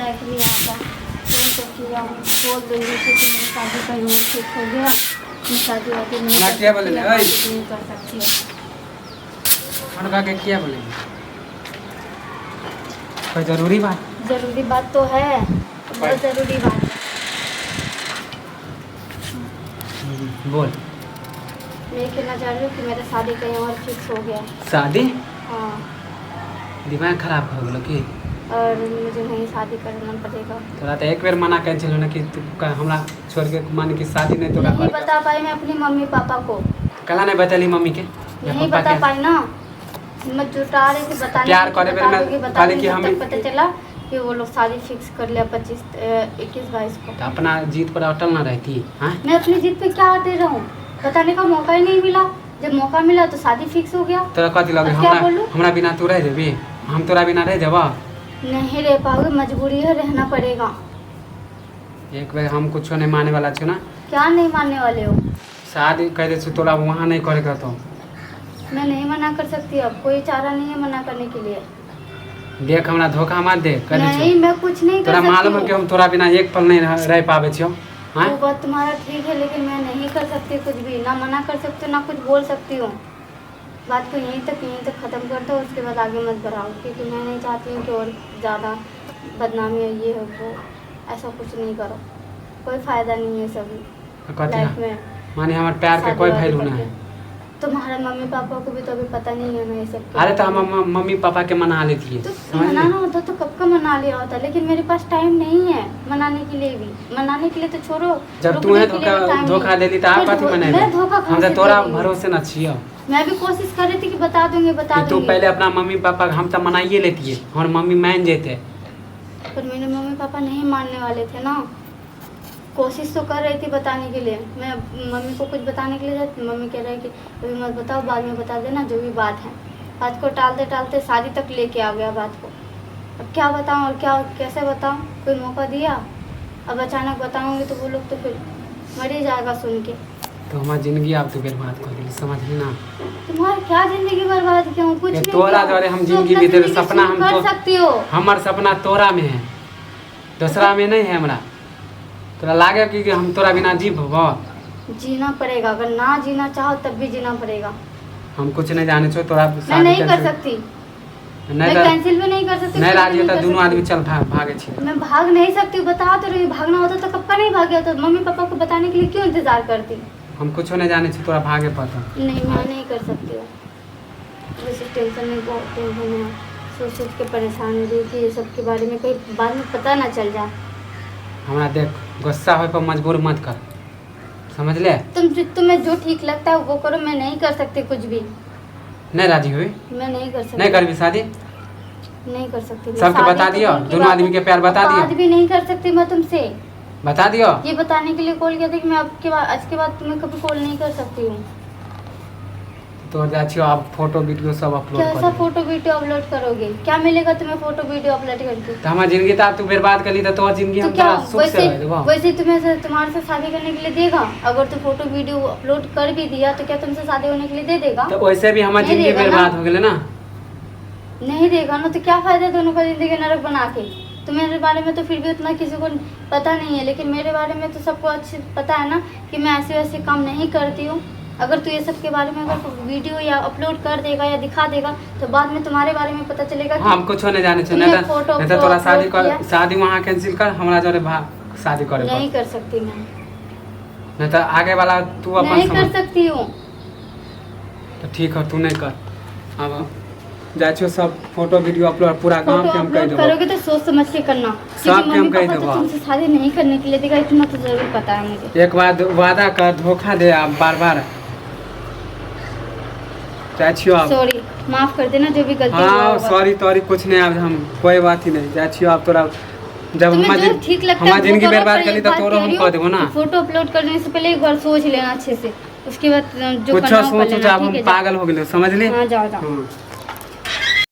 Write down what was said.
देख लिया था फोन तो किया बोल दूँगी कि मेरी शादी का उम्र ठीक हो गया, मैं शादी वादी नहीं कर सकती है। उनका क्या बोलेंगे? कोई जरूरी बात तो है, बहुत ज़रूरी बात है। बोल। मैं कहना चाह रही हूँ कि मेरा शादी कहीं और फिक्स हो गया। शादी? हाँ। दिमाग खराब हो गया कि? और मुझे नहीं शादी करना पड़ेगा। थोड़ा तो एक बार मना कर चलो ना कि तू हमरा छोड़ के मान की शादी नहीं तो नहीं बता पाई मैं अपनी मम्मी पापा को। कला नहीं बतली मम्मी के? नहीं बता पाई ना, मैं जुटा रही थी बताने प्यार करे बता कि हमें पता चला कि वो लोग शादी फिक्स कर लिया 21-22 को। तो अपना जीत पर अटल ना रहती? हाँ मैं अपनी जीत पे क्या दे रहा हूँ, बताने का मौका ही नहीं मिला। जब मौका मिला तो शादी फिक्स हो गया। तो कथी लगे हमरा बिना तू रह जेबी? हम तोरा बिना रह जेबा? नहीं रह पाओगे, मजबूरी है, रहना पड़ेगा। एक बार हम कुछ नहीं माने वाला छो ना। क्या नहीं मानने वाले हो? शादी कह दे तोरा वहाँ नहीं करेगा तो मैं नहीं मना कर सकती, अब कोई चारा नहीं है मना करने के लिए। देख हमरा धोखा मत दे। नहीं मैं कुछ नहीं कर सकती। तोरा मालूम है कि हम तोरा बिना एक पल नहीं रह पावे छियो? हाँ? वो बात तुम्हारा ठीक है, लेकिन मैं नहीं कर सकती कुछ भी, ना मना कर सकती हूँ ना कुछ बोल सकती हूँ। बात को यहीं तक ख़त्म कर दो, उसके बाद आगे मत बढ़ाओ, क्योंकि मैं नहीं चाहती हूँ कि और ज़्यादा बदनामी है, ये है वो। ऐसा कुछ नहीं करो, कोई फ़ायदा नहीं है सभी लाइफ में। माने हमारे प्यार के कोई वैल्यू ना है। तुम्हारे मम्मी पापा को भी तो अभी पता नहीं है ना ये सब। अरे तो हम मम्मी पापा के मना लेती है। तो मनाना होता तो कब का मना लिया होता, लेकिन मेरे पास टाइम नहीं है मनाने के लिए भी। मनाने के लिए तो छोड़ो, जब तू धोखा दे दी तो आप कथी मनाए? मैं धोखा हम तो तोरा भरोसे न छियो। मैं भी कोशिश कर रही थी कि बता दूंगी तू पहले अपना मम्मी पापा हम तो मनाइए लेती है और मम्मी मान जेते, पर मेरे मम्मी पापा नहीं मानने वाले थे ना। कोशिश तो कर रही थी बताने के लिए, मैं मम्मी को कुछ बताने के लिए जाती, मम्मी कह रही कि अभी मत बताओ, बाद में बता देना जो भी बात है। बात को टालते शादी तक लेके आ गया बात को। अब क्या बताऊं और क्या कैसे बताऊं, कोई मौका दिया? अब अचानक बताऊंगी तो वो लोग तो फिर मर ही जाएगा सुन के। तो हमारी जिंदगी आप तो बर्बाद कर दी, समझ ना? तुम्हारी क्या जिंदगी बर्बाद क्यों? कुछ नहीं तोरा द्वारे हम जिंदगी बीते, सपना हम कर सकती हो। हमार सपना तोरा में है, दूसरा में नहीं है हमरा। तोरा लागे कि हम तोरा बिना जीव जीना पड़ेगा, अगर ना जीना चाहो तब भी जीना पड़ेगा। हम कुछ नहीं जाने छो तोरा। मैं नहीं कर सकती, मैं कैंसिल भी नहीं कर सकती। नहीं राजी होता दोनों आदमी चल भागे छी। मैं भाग नहीं सकती, बता तो रही। भागना होता तो कब का नहीं भाग गया, तो मम्मी पापा को बताने के लिए क्यों इंतजार करती? हम कुछ नहीं जाने छी, तोरा भागे पता नहीं। मैं नहीं कर सकती हूँ, जैसे टेंशन में बहुत टेंशन है, सोच के परेशान हो रही थी ये सब के बारे में, कोई बाद में पता ना चल जाए। हमरा देख गुस्सा हो पर मजबूर मत कर, समझ ले? तुम्हें जो ठीक लगता है वो करो, मैं नहीं कर सकती कुछ भी। नहीं राजी हुई? मैं नहीं कर सकती। नहीं करबी शादी? नहीं कर सकती। सबके बता दियो, दोनों आदमी के प्यार बता दियो। बात भी नहीं कर सकती मैं तुमसे, बता दियो। ये बताने के लिए कॉल किया था कि मैं आज के बाद तुम्हें कभी कॉल नहीं कर सकती हूँ। तो जाचियो आप फोटो वीडियो सब अपलोड कर। कैसा फोटो वीडियो अपलोड करोगे? क्या मिलेगा तुम्हें फोटो वीडियो अपलोड करके? तो हमारी जिंदगी तू बर्बाद कर ली तो तोर जिंदगी हम क्या सुख से रह देबो। वैसे तुम्हारे से शादी करने के लिए देगा? अगर तू फोटो वीडियो अपलोड कर भी दिया तो क्या तुमसे शादी होने के लिए दे देगा? तो वैसे भी हमारी जिंदगी बर्बाद हो गेले ना। नहीं देगा ना, तो क्या फायदा दोनों का जिंदगी नरक बना के? तुम्हारे बारे में तो फिर भी उतना किसी को पता नहीं है, लेकिन मेरे बारे में तो सबको अच्छे पता है ना कि मैं ऐसे वैसे काम नहीं करती हूँ। अगर तू ये सब के बारे में अगर वीडियो या अपलोड कर देगा या दिखा देगा तो बाद में तुम्हारे बारे में पता चलेगा कि हम कुछ नहीं जाने चाहिए। नहीं तो तोरा शादी वहाँ कैंसिल कर, हमारा जोरे शादी करे। नहीं कर सकती मैं, नहीं तो आगे वाला तू अपन नहीं कर सकती हूँ। तो ठीक है, तू नहीं कर। अब जाचियो सब फोटो वीडियो अपलोड पूरा गांव के हम कह देबो। करोगे तो सोच समझ के करना, सब हम कह देबो। तुमसे शादी नहीं करने के लिए देगा, इतना तो जरूर पता है मुझे। एक बार वादा कर, धोखा दे आप बार-बार। जाचियो आप सॉरी, माफ कर देना जो भी गलती हुआ। हां सॉरी कुछ नहीं, अब हम कोई बात ही नहीं। जाचियो आप तोरा जब हमारी जिंदगी बर्बाद कर ली तो तोरो हम कह देबो ना। फोटो अपलोड करने से पहले एक बार सोच लेना अच्छे से, उसके बाद जो कुछ सोच, हम पागल हो गेले, समझ ले? हां जाओ।